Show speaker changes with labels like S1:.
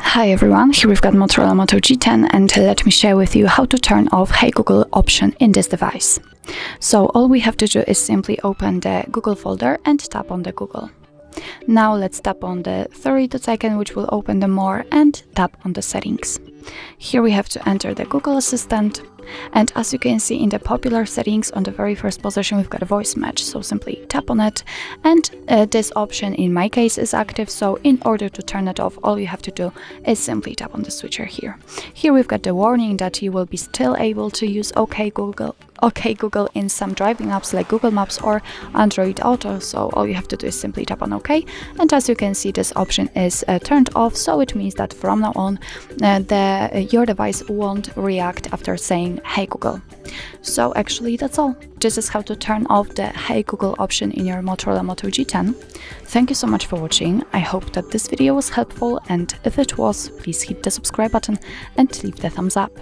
S1: Hi everyone, here we've got Motorola Moto G10 and let me share with you how to turn off Hey Google option in this device. So all we have to do is simply open the Google folder and tap on the Google. Now let's tap on the three dot icon, which will open the More, and tap on the settings. Here we have to enter the Google Assistant, and as you can see in the popular settings on the very first position we've got a voice match, so simply tap on it, and this option in my case is active, so in order to turn it off all you have to do is simply tap on the switcher here. Here we've got the warning that you will be still able to use OK Google in some driving apps like Google Maps or Android Auto, so all you have to do is simply tap on OK, and as you can see this option is turned off, so it means that from now on your device won't react after saying Hey Google. So actually that's all. This is how to turn off the Hey Google option in your Motorola Moto G10. Thank you so much for watching. I hope that this video was helpful, and if it was, please hit the subscribe button and leave the thumbs up.